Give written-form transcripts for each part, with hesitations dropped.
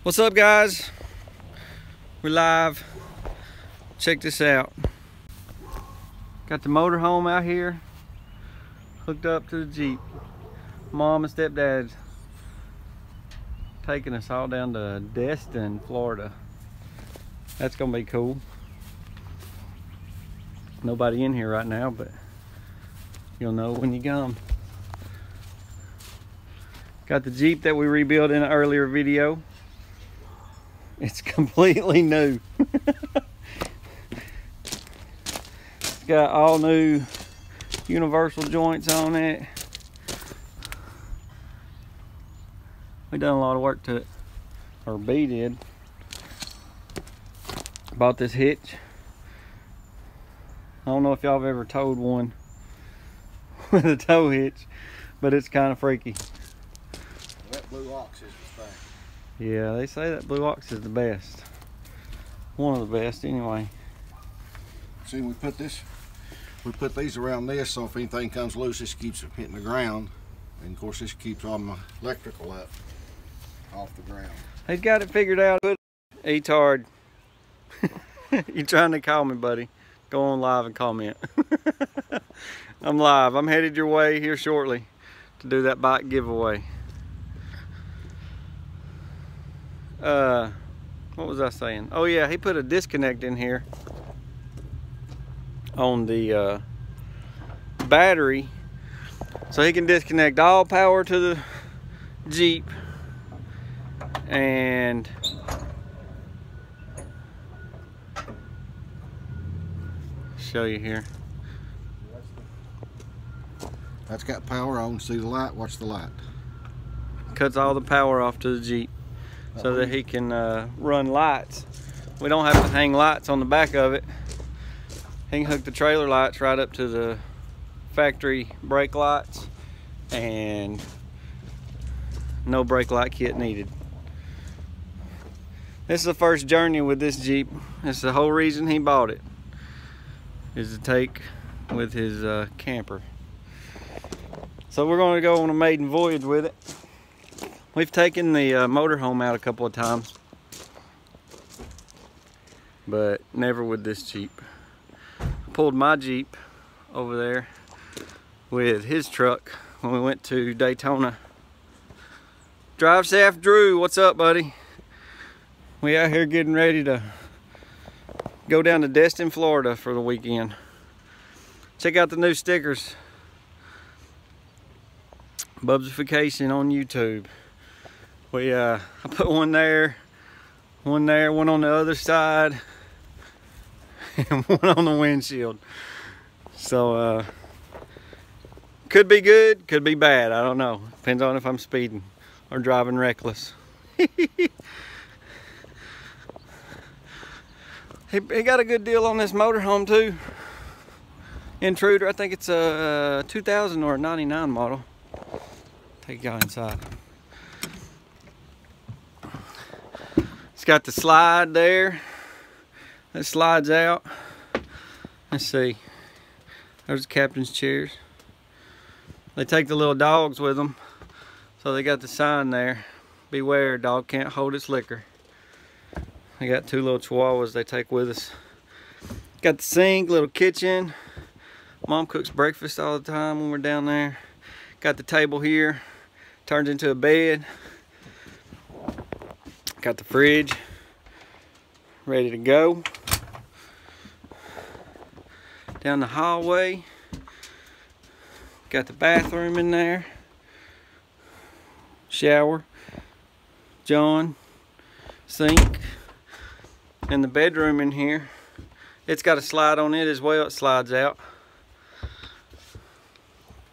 What's up, guys? We're live. Check this out. Got the motorhome out here hooked up to the Jeep. Mom and stepdad's taking us all down to Destin, Florida. That's gonna be cool. Nobody in here right now, but you'll know when you come. Got the Jeep that we rebuilt in an earlier video. It's completely new. It's got all new universal joints on it. We done a lot of work to it, or B did. Bought this hitch. I don't know if y'all have ever towed one with a tow hitch, but it's kind of freaky. That blue ox is the thing. Yeah, they say that blue ox is the best. One of the best anyway. See, we put these around this, so if anything comes loose, this keeps it hitting the ground. And of course, this keeps all my electrical up off the ground. He's got it figured out. E-tard. You trying to call me, buddy? Go on live and comment. I'm live. I'm headed your way here shortly to do that bike giveaway. What was I saying? Oh yeah, he put a disconnect in here on the battery, so he can disconnect all power to the Jeep and show you here. That's got power on. See the light? Watch the light. Cuts all the power off to the Jeep so that he can run lights. We don't have to hang lights on the back of it. He can hook the trailer lights right up to the factory brake lights, and no brake light kit needed. This is the first journey with this Jeep. That's the whole reason he bought it, is to take with his camper. So we're going to go on a maiden voyage with it. We've taken the motorhome out a couple of times, but never with this Jeep. I pulled my Jeep over there with his truck when we went to Daytona. Drive Shaft Drew, what's up, buddy? We out here getting ready to go down to Destin, Florida for the weekend. Check out the new stickers. Bubsification on YouTube. I put one there, one on the other side, and one on the windshield. So could be good, could be bad, I don't know. Depends on if I'm speeding or driving reckless. He got a good deal on this motorhome too. Intruder, I think it's a 2000 or a 99 model. Take y'all inside. It's got the slide there. That slides out. Let's see. There's the captain's chairs. They take the little dogs with them, so they got the sign there. Beware, dog can't hold its liquor. They got two little chihuahuas they take with us. Got the sink, little kitchen. Mom cooks breakfast all the time when we're down there. Got the table here, turns into a bed. Got the fridge ready to go. Down the hallway, got the bathroom in there. Shower, John, sink, and the bedroom in here. It's got a slide on it as well, it slides out.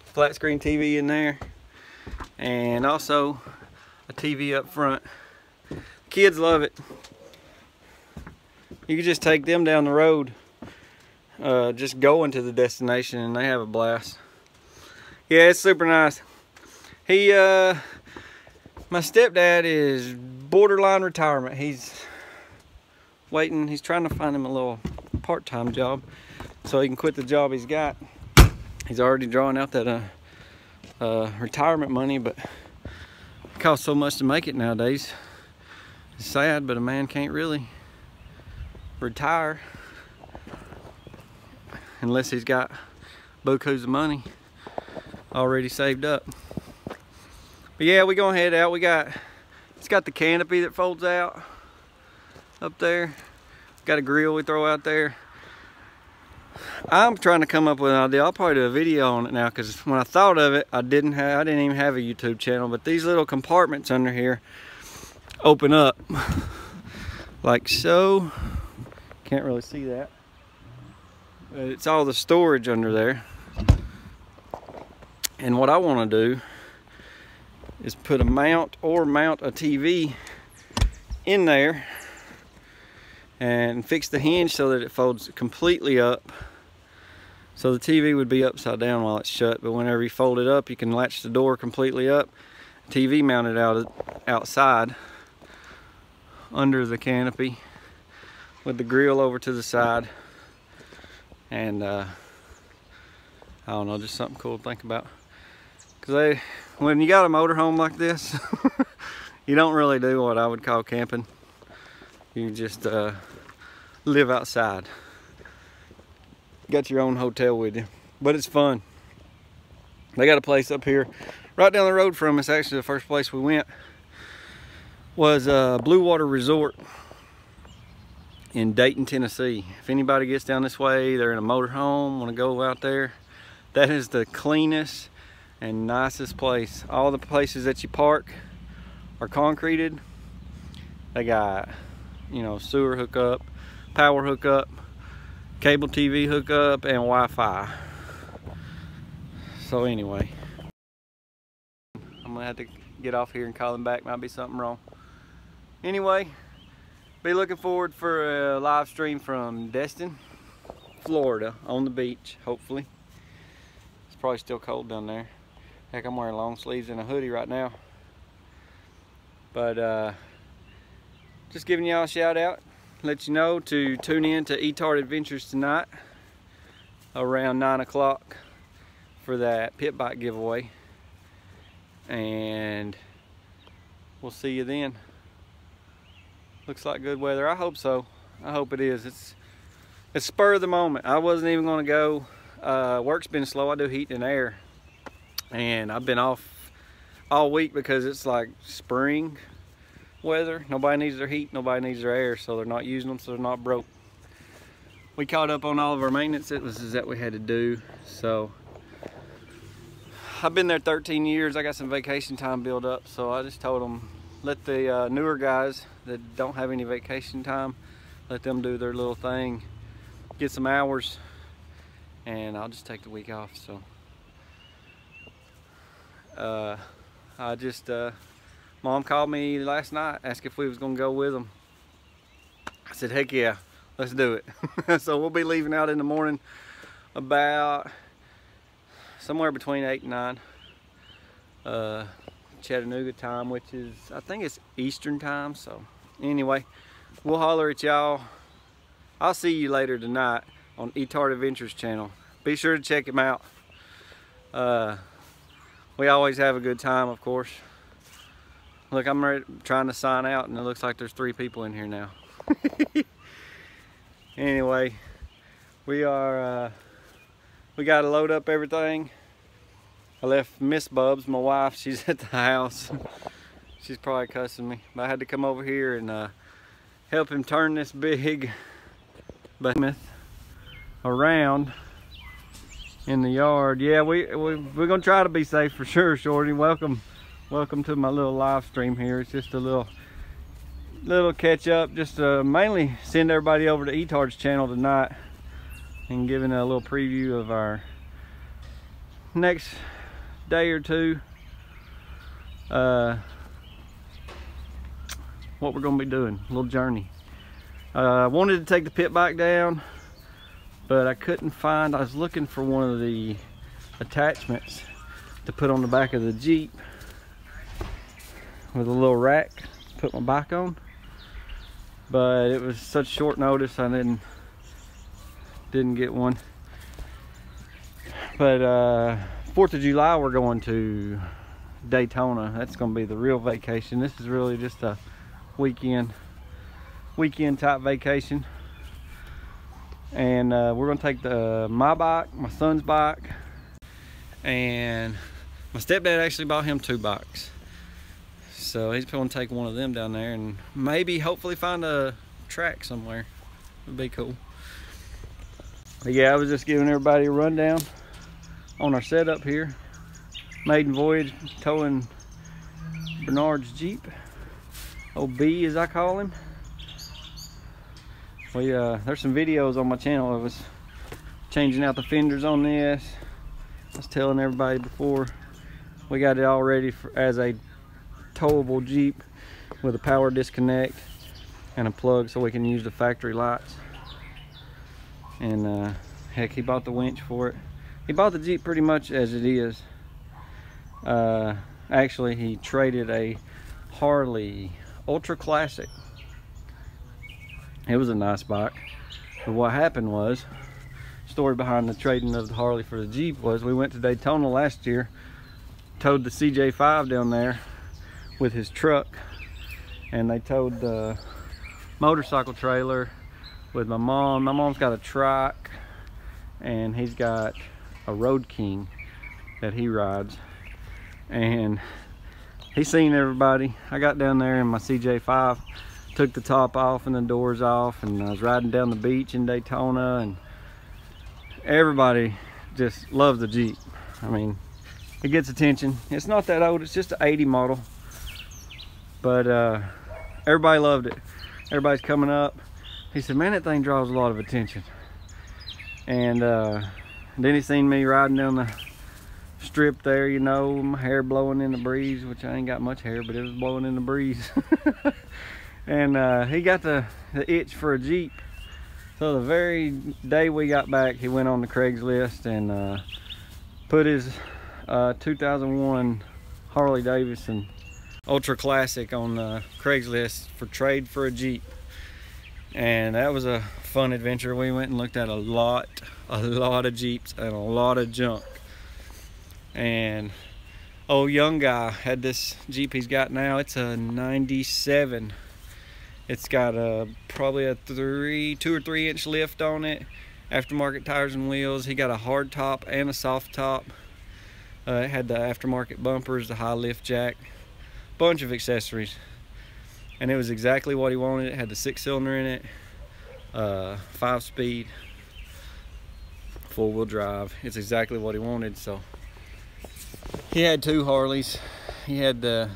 Flat screen TV in there, and also a TV up front. Kids love it. You can just take them down the road, just going to the destination, and they have a blast. Yeah, it's super nice. My stepdad is borderline retirement. He's waiting, he's trying to find him a little part-time job so he can quit the job he's got. He's already drawing out that retirement money, but it costs so much to make it nowadays. It's sad, but a man can't really retire unless he's got bukus of money already saved up. But yeah, we gonna head out. It's got the canopy that folds out up there. Got a grill we throw out there. I'm trying to come up with an idea. I'll probably do a video on it now, because when I thought of it, I didn't even have a YouTube channel. But these little compartments under here open up like so. Can't really see that, but it's all the storage under there. And what I want to do is put a mount a TV in there and fix the hinge so that it folds completely up. So the TV would be upside down while it's shut, but whenever you fold it up, you can latch the door completely up. TV mounted outside under the canopy with the grill over to the side. And I don't know, just something cool to think about. Because when you got a motorhome like this, you don't really do what I would call camping. You just live outside. Got your own hotel with you, but it's fun. They got a place up here right down the road from us. Actually, the first place we went was Blue Water Resort in Dayton, Tennessee. If anybody gets down this way, they're in a motorhome, want to go out there, that is the cleanest and nicest place. All the places that you park are concreted. They got, you know, sewer hookup, power hookup, cable TV hookup, and Wi-Fi. So anyway, I'm gonna have to get off here and call him back. Might be something wrong. Anyway, be looking forward for a live stream from Destin, Florida, on the beach, hopefully. It's probably still cold down there. Heck, I'm wearing long sleeves and a hoodie right now. But just giving y'all a shout out. Let you know to tune in to E-Tart Adventures tonight around 9 o'clock for that pit bike giveaway. And we'll see you then. Looks like good weather. I hope so. I hope it is. It's spur of the moment. I wasn't even going to go. Work's been slow. I do heat and air. And I've been off all week because it's like spring weather. Nobody needs their heat, nobody needs their air, so they're not using them, so they're not broke. We caught up on all of our maintenance that we had to do. So I've been there 13 years. I got some vacation time built up, so I just told them, let the newer guys that don't have any vacation time, let them do their little thing, get some hours, and I'll just take the week off. So Mom called me last night, asked if we was gonna go with them. I said, heck yeah, let's do it. So we'll be leaving out in the morning about somewhere between 8 and 9 Chattanooga time, which is, I think it's Eastern time. So anyway, we'll holler at y'all. I'll see you later tonight on E-Tart Adventures channel. Be sure to check him out. We always have a good time, of course. Look, I'm trying to sign out and it looks like there's 3 people in here now. Anyway, we got to load up everything. I left Miss Bubs, my wife, she's at the house. She's probably cussing me, but I had to come over here and help him turn this big behemoth around in the yard. Yeah, we're gonna try to be safe for sure, Shorty. Welcome to my little live stream here. It's just a little catch up, just to mainly send everybody over to E-Tart's channel tonight and giving a little preview of our next day or two, what we're gonna be doing, a little journey. I wanted to take the pit bike down, but I couldn't find, I was looking for one of the attachments to put on the back of the Jeep with a little rack to put my bike on, but it was such short notice I didn't get one. But 4th of July we're going to Daytona. That's going to be the real vacation. This is really just a weekend type vacation. And we're gonna take my bike, my son's bike, and my stepdad actually bought him 2 bikes. So he's gonna take one of them down there and maybe hopefully find a track somewhere. It'd be cool. But yeah, I was just giving everybody a rundown on our setup here. Maiden voyage, towing Bernard's Jeep. Old B, as I call him. There's some videos on my channel of us changing out the fenders on this. I was telling everybody before, we got it all ready as a towable Jeep with a power disconnect and a plug so we can use the factory lights. And heck, he bought the winch for it. He bought the Jeep pretty much as it is. Actually, he traded a Harley Ultra Classic. It was a nice bike, but what happened was, story behind the trading of the Harley for the Jeep was, we went to Daytona last year, towed the CJ5 down there with his truck, and they towed the motorcycle trailer with my mom. My mom's got a trike, and he's got a Road King that he rides, and he's seen everybody. I got down there in my CJ5, took the top off and the doors off, and I was riding down the beach in Daytona, and everybody just loves the Jeep. I mean, it gets attention. It's not that old, it's just an 80 model, but everybody loved it. Everybody's coming up. He said, man, that thing draws a lot of attention. And then he seen me riding down the strip there, you know, my hair blowing in the breeze, which I ain't got much hair, but it was blowing in the breeze. And he got the itch for a Jeep. So the very day we got back, he went on the Craigslist and put his 2001 Harley Davidson Ultra Classic on Craigslist for trade for a Jeep. And that was a fun adventure. We went and looked at a lot of Jeeps and a lot of junk. And old young guy had this Jeep he's got now. It's a 97. It's got probably a 2 or 3 inch lift on it, aftermarket tires and wheels. He got a hard top and a soft top. It had the aftermarket bumpers, the high lift jack, bunch of accessories, and it was exactly what he wanted. It had the 6-cylinder in it, 5-speed, 4-wheel drive. It's exactly what he wanted. So he had 2 Harleys. He had the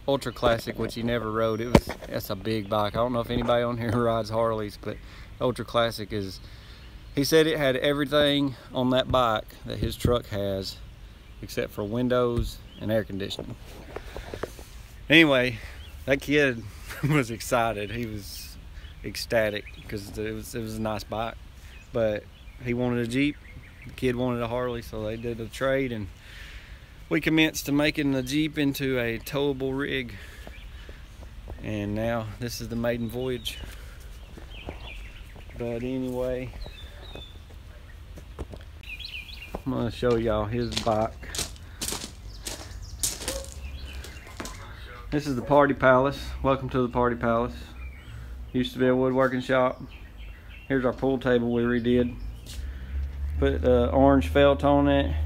Ultra Classic, which he never rode. That's a big bike. I don't know if anybody on here rides Harleys, but Ultra Classic is, he said it had everything on that bike that his truck has, except for windows and air conditioning. Anyway, that kid was excited. He was ecstatic because it was a nice bike, but he wanted a Jeep. The kid wanted a Harley, so they did a trade, and we commenced to making the Jeep into a towable rig. And now this is the maiden voyage. But anyway, I'm gonna show y'all his bike. This is the Party Palace. Welcome to the Party Palace. Used to be a woodworking shop. Here's our pool table we redid. Put orange felt on it.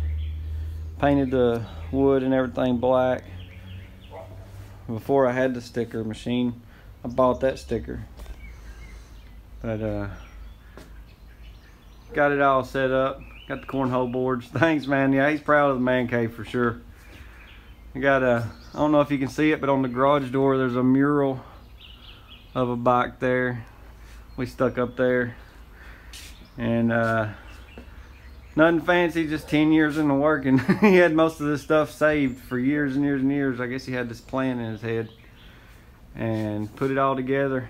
Painted the wood and everything black. Before I had the sticker machine, I bought that sticker. But got it all set up. Got the cornhole boards. Thanks, man. Yeah, he's proud of the man cave for sure. I got I don't know if you can see it, but on the garage door there's a mural of a bike there. We stuck up there. And nothing fancy, just 10 years into working. He had most of this stuff saved for years and years and years. I guess he had this plan in his head and put it all together,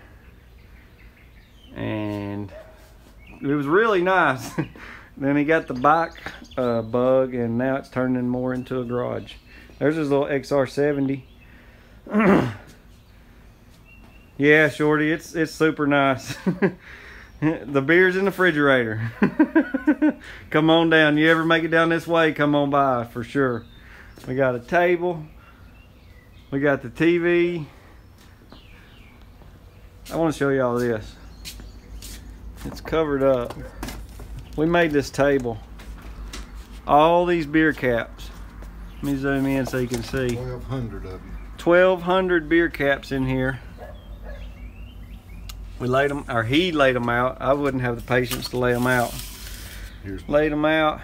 and it was really nice. Then he got the bike bug, and now it's turning more into a garage. There's his little XR70. Yeah, Shorty, it's super nice. The beer's in the refrigerator. Come on down. You ever make it down this way, come on by for sure. We got a table. We got the TV. I want to show y'all this. It's covered up. We made this table. All these beer caps. Let me zoom in so you can see. 1,200 of them. 1,200 beer caps in here. We laid them, or he laid them out. I wouldn't have the patience to lay them out. Laid them out,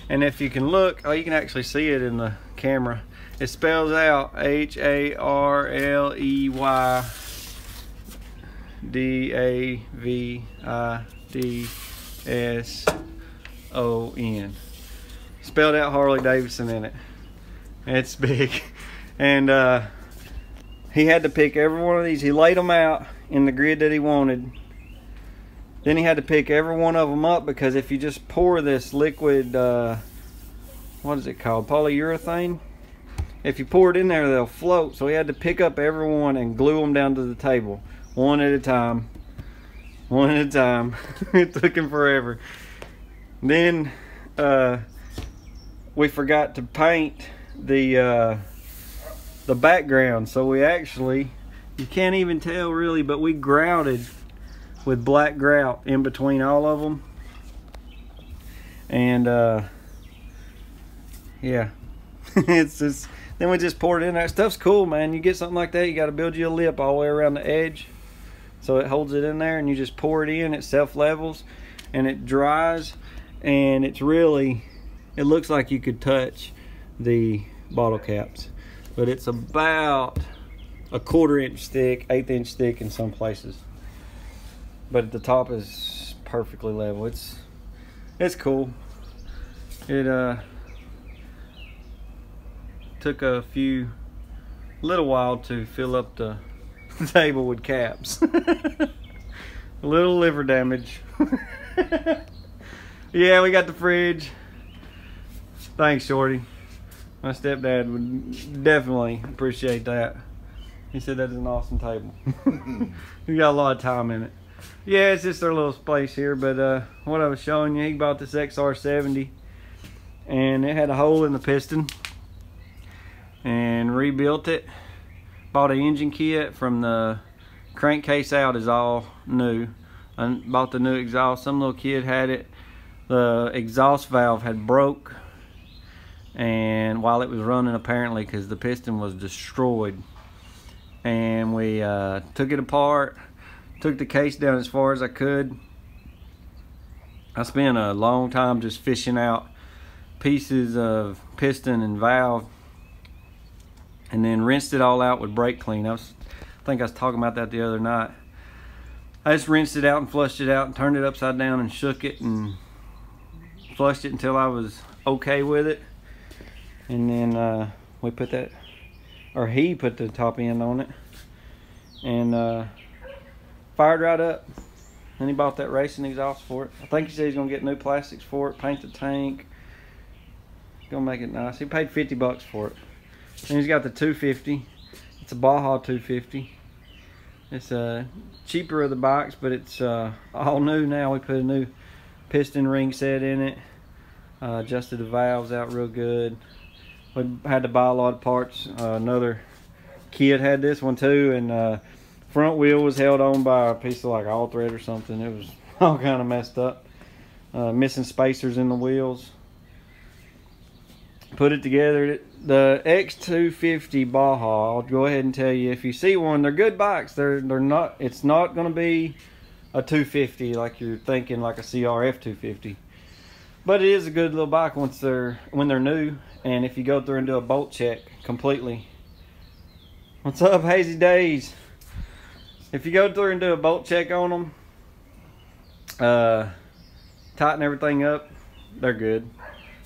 and if you can look, oh, you can actually see it in the camera. It spells out HARLEYDAVIDSON. Spelled out Harley Davidson in it. It's big. And he had to pick every one of these. He laid them out in the grid that he wanted. Then he had to pick every one of them up, because if you just pour this liquid, what is it called? Polyurethane? If you pour it in there, they'll float. So he had to pick up every one and glue them down to the table. One at a time. One at a time. It took him forever. Then we forgot to paint the background. So we actually, you can't even tell really, but we grouted with black grout in between all of them. And yeah. It's just, then we just poured it in there. Stuff's cool, man. You get something like that, you got to build you a lip all the way around the edge so it holds it in there, and you just pour it in. It self levels and it dries, and it's really, it looks like you could touch the bottle caps, but it's about a 1/4 inch thick, 1/8 inch thick in some places, but at the top is perfectly level. It's cool. It took a little while to fill up the table with caps. A little liver damage. Yeah, we got the fridge. Thanks, Shorty. My stepdad would definitely appreciate that. He said that is an awesome table. We got a lot of time in it. Yeah, it's just our little space here, but what I was showing you, he bought this XR70 and it had a hole in the piston, and rebuilt it. Bought an engine kit from the crankcase out is all new. I bought the new exhaust. Some little kid had it. The exhaust valve had broke, and while it was running, apparently, because the piston was destroyed. And we took it apart, took the case down as far as I could. I spent a long time just fishing out pieces of piston and valve, and then rinsed it all out with brake clean. I think I was talking about that the other night. I just rinsed it out and flushed it out and turned it upside down and shook it and flushed it until I was okay with it. And then we put that, or he put the top end on it, and fired right up. And he bought that racing exhaust for it. I think he said he's gonna get new plastics for it, paint the tank, gonna make it nice. He paid $50 for it. And he's got the 250. It's a Baja 250. It's cheaper of the bikes, but it's all new now. We put a new piston ring set in it, adjusted the valves out real good. We had to buy a lot of parts. Another kid had this one too, and front wheel was held on by a piece of like all thread or something. It was all kind of messed up. Missing spacers in the wheels. Put it together. The X250 Baja, I'll go ahead and tell you, if you see one, they're good bikes. They're not, it's not going to be a 250 like you're thinking, like a CRF 250, but it is a good little bike when they're new. And if you go through and do a bolt check completely. What's up, Hazy Days? If you go through and do a bolt check on them, tighten everything up, they're good.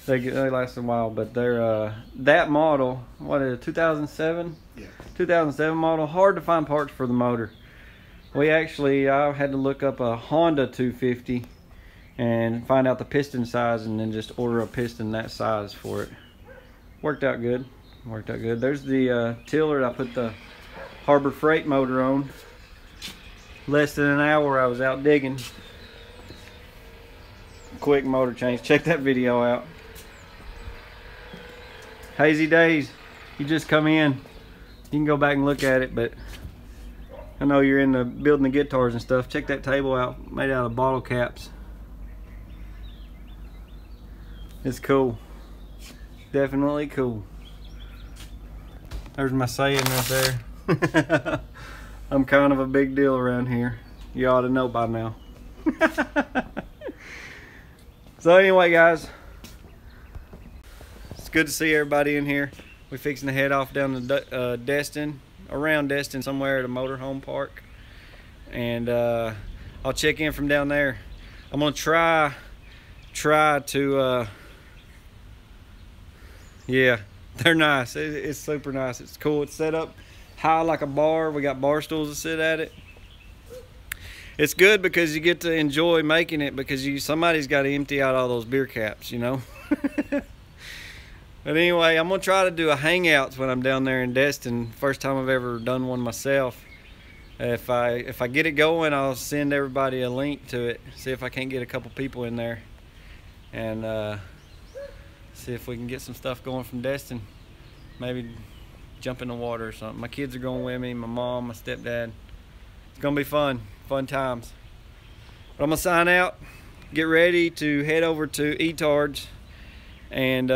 They last a while, but they're that model, what is it, 2007? Yeah. 2007 model, hard to find parts for the motor. I had to look up a Honda 250 and find out the piston size, and then just order a piston that size for it. Worked out good. Worked out good. There's the tiller I put the Harbor Freight motor on. Less than an hour I was out digging. Quick motor change. Check that video out. Hazy Days, you just come in. You can go back and look at it, but I know you're into building the guitars and stuff. Check that table out, made out of bottle caps. It's cool. Definitely cool. There's my saying right there. I'm kind of a big deal around here. You ought to know by now. So anyway, guys, it's good to see everybody in here. We're fixing to head off down to Destin, around Destin, somewhere at a motorhome park, and I'll check in from down there. I'm gonna try to yeah, they're nice. It's super nice. It's cool. It's set up high like a bar. We got bar stools to sit at it. It's good because you get to enjoy making it, because somebody's got to empty out all those beer caps, you know. But anyway, I'm gonna try to do a hangouts when I'm down there in Destin. First time I've ever done one myself. If I get it going, I'll send everybody a link to it. See if I can't get a couple people in there, and see if we can get some stuff going from Destin. Maybe jump in the water or something. My kids are going with me. My mom, my stepdad. It's gonna be fun times. But I'm gonna sign out, get ready to head over to Etards and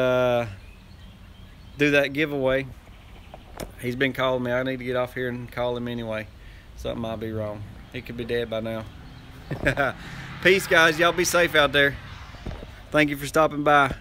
do that giveaway. He's been calling me. I need to get off here and call him anyway. Something might be wrong. He could be dead by now. Peace, guys. Y'all be safe out there. Thank you for stopping by.